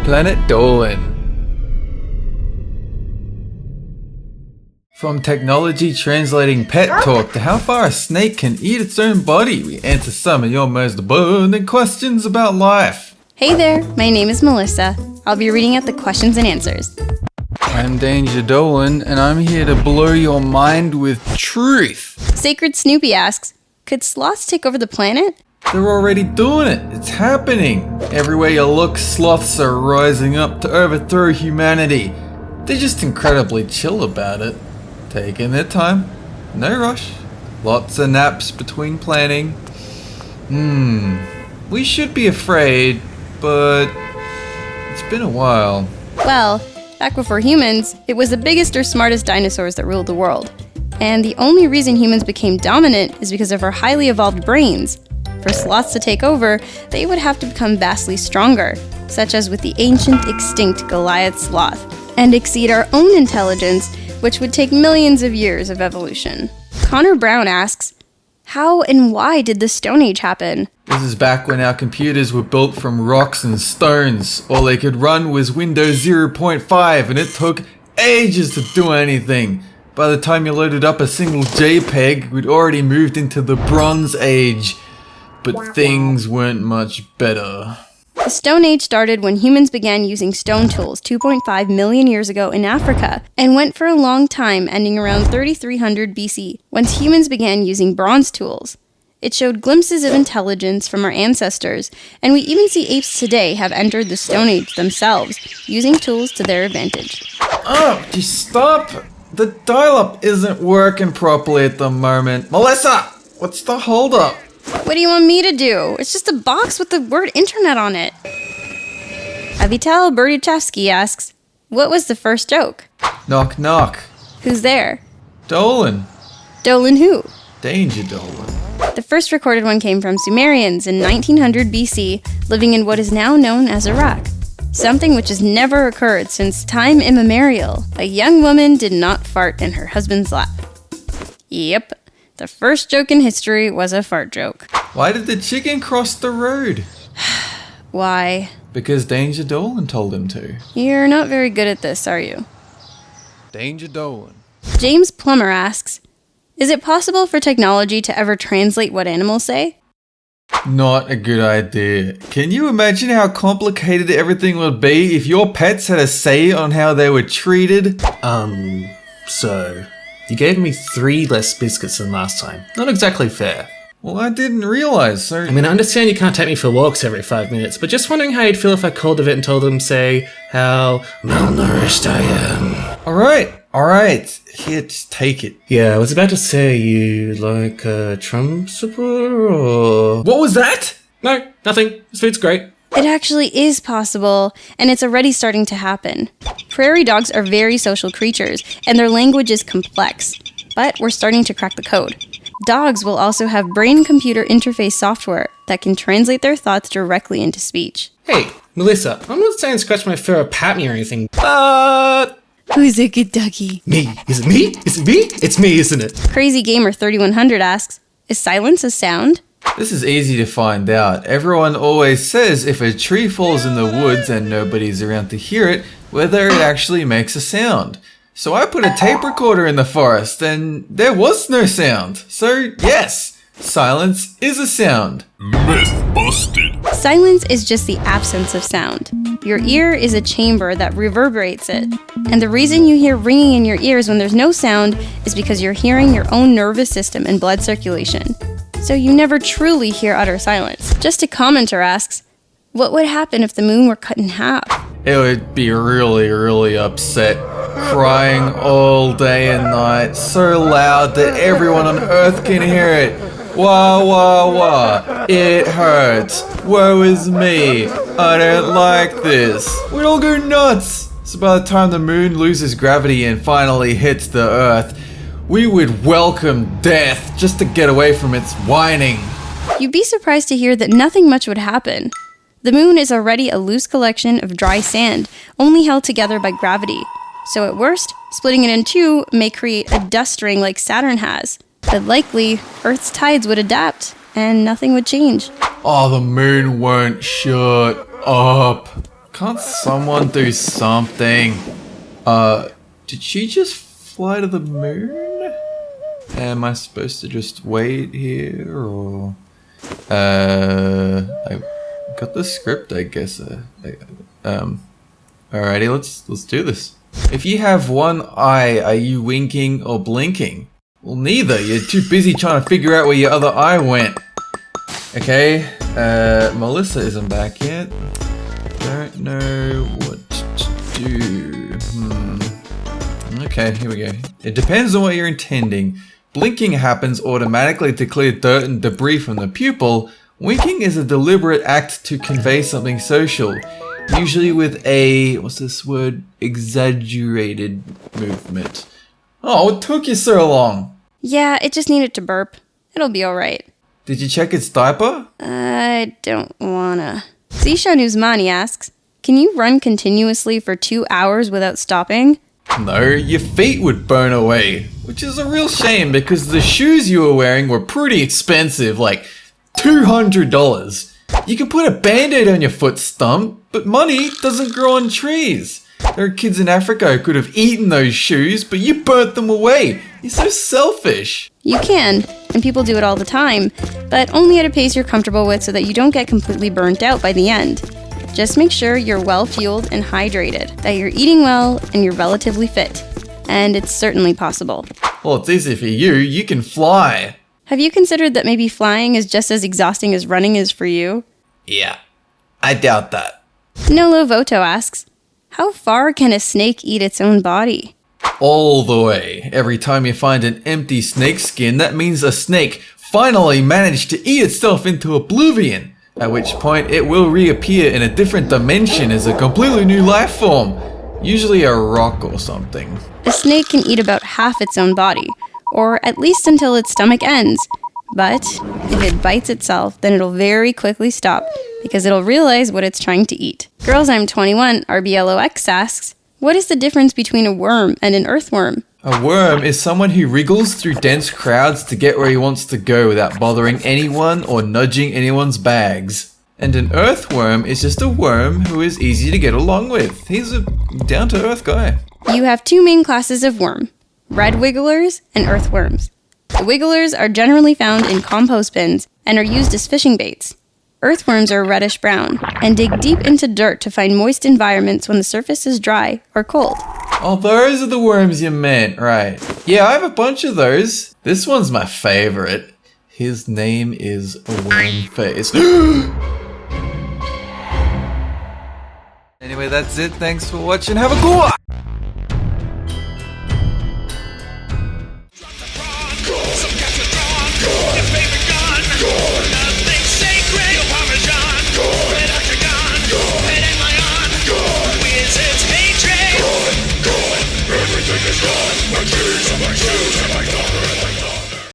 Planet Dolan. From technology translating pet talk to how far a snake can eat its own body, we answer some of your most burning questions about life. Hey there, my name is Melissa. I'll be reading out the questions and answers. I'm Danger Dolan, and I'm here to blow your mind with truth. Sacred Snoopy asks, could sloths take over the planet? They're already doing it. It's happening. Everywhere you look, sloths are rising up to overthrow humanity. They're just incredibly chill about it. Taking their time. No rush. Lots of naps between planning. We should be afraid, but it's been a while. Well, back before humans, it was the biggest or smartest dinosaurs that ruled the world. And the only reason humans became dominant is because of our highly evolved brains. For sloths to take over, they would have to become vastly stronger, such as with the ancient extinct Goliath sloth, and exceed our own intelligence, which would take millions of years of evolution. Connor Brown asks, how and why did the Stone Age happen? This is back when our computers were built from rocks and stones. All they could run was Windows 0.5, and it took ages to do anything. By the time you loaded up a single JPEG, we'd already moved into the Bronze Age. But things weren't much better. The Stone Age started when humans began using stone tools 2.5 million years ago in Africa, and went for a long time, ending around 3300 BC, once humans began using bronze tools. It showed glimpses of intelligence from our ancestors, and we even see apes today have entered the Stone Age themselves, using tools to their advantage. Oh, just stop! The dial-up isn't working properly at the moment. Melissa! What's the holdup? What do you want me to do? It's just a box with the word internet on it. Avital Berdychevsky asks, what was the first joke? Knock knock. Who's there? Dolan. Dolan who? Danger Dolan. The first recorded one came from Sumerians in 1900 BC, living in what is now known as Iraq. Something which has never occurred since time immemorial. A young woman did not fart in her husband's lap. Yep. The first joke in history was a fart joke. Why did the chicken cross the road? Why? Because Danger Dolan told him to. You're not very good at this, are you? Danger Dolan. James Plummer asks, is it possible for technology to ever translate what animals say? Not a good idea. Can you imagine how complicated everything would be if your pets had a say on how they were treated? So... you gave me 3 less biscuits than last time. Not exactly fair. Well, I didn't realize, so... I mean, I understand you can't take me for walks every 5 minutes, but just wondering how you'd feel if I called a vet and told them, say, how malnourished I am. Alright. Here, just take it. Yeah, I was about to say, you like a Trump supporter, or... What was that? No, nothing. This food's great. It actually is possible, and it's already starting to happen. Prairie dogs are very social creatures, and their language is complex, but we're starting to crack the code. Dogs will also have brain-computer interface software that can translate their thoughts directly into speech. Hey, Melissa, I'm not saying scratch my fur or pat me or anything, but... Who's a good doggy? Me. Is it me? Is it me? It's me, isn't it? Crazy Gamer 3100 asks, is silence a sound? This is easy to find out. Everyone always says if a tree falls in the woods and nobody's around to hear it, whether it actually makes a sound. So I put a tape recorder in the forest and there was no sound. So yes, silence is a sound. Myth busted. Silence is just the absence of sound. Your ear is a chamber that reverberates it. And the reason you hear ringing in your ears when there's no sound is because you're hearing your own nervous system and blood circulation. So you never truly hear utter silence. Just a commenter asks, what would happen if the moon were cut in half? It would be really upset, crying all day and night, so loud that everyone on Earth can hear it. Wah wah wah, it hurts, woe is me, I don't like this. We'd all go nuts. So by the time the moon loses gravity and finally hits the Earth, we would welcome death just to get away from its whining. You'd be surprised to hear that nothing much would happen. The moon is already a loose collection of dry sand, only held together by gravity. So at worst, splitting it in two may create a dust ring like Saturn has. But likely, Earth's tides would adapt, and nothing would change. Oh, the moon won't shut up. Can't someone do something? Did she just fly to the moon? Am I supposed to just wait here, or... I got the script, I guess. Alrighty, let's do this. If you have one eye, are you winking or blinking? Well, neither. You're too busy trying to figure out where your other eye went. Okay, Melissa isn't back yet. Don't know what to do. Okay, here we go. It depends on what you're intending. Blinking happens automatically to clear dirt and debris from the pupil. Winking is a deliberate act to convey something social, usually with a, what's this word, exaggerated movement. Oh, what took you so long? Yeah, it just needed to burp. It'll be alright. Did you check its diaper? I don't wanna. Zishan Uzmani asks, can you run continuously for 2 hours without stopping? No, your feet would burn away, which is a real shame because the shoes you were wearing were pretty expensive, like $200. You can put a band-aid on your foot stump, but money doesn't grow on trees. There are kids in Africa who could have eaten those shoes, but you burnt them away. You're so selfish. You can, and people do it all the time, but only at a pace you're comfortable with so that you don't get completely burnt out by the end. Just make sure you're well-fueled and hydrated, that you're eating well, and you're relatively fit. And it's certainly possible. Well, it's easy for you. You can fly. Have you considered that maybe flying is just as exhausting as running is for you? Yeah, I doubt that. Nolo Voto asks, how far can a snake eat its own body? All the way. Every time you find an empty snake skin, that means a snake finally managed to eat itself into oblivion. At which point it will reappear in a different dimension as a completely new life form. Usually a rock or something. A snake can eat about half its own body, or at least until its stomach ends. But if it bites itself, then it'll very quickly stop, because it'll realize what it's trying to eat. Girls I'm 21, RBLOX asks, what is the difference between a worm and an earthworm? A worm is someone who wriggles through dense crowds to get where he wants to go without bothering anyone or nudging anyone's bags. And an earthworm is just a worm who is easy to get along with. He's a down-to-earth guy. You have two main classes of worm, red wigglers and earthworms. The wigglers are generally found in compost bins and are used as fishing baits. Earthworms are reddish-brown and dig deep into dirt to find moist environments when the surface is dry or cold. Oh, those are the worms you meant, right. Yeah, I have a bunch of those. This one's my favorite. His name is Wormface. Anyway, that's it. Thanks for watching. Have a good one!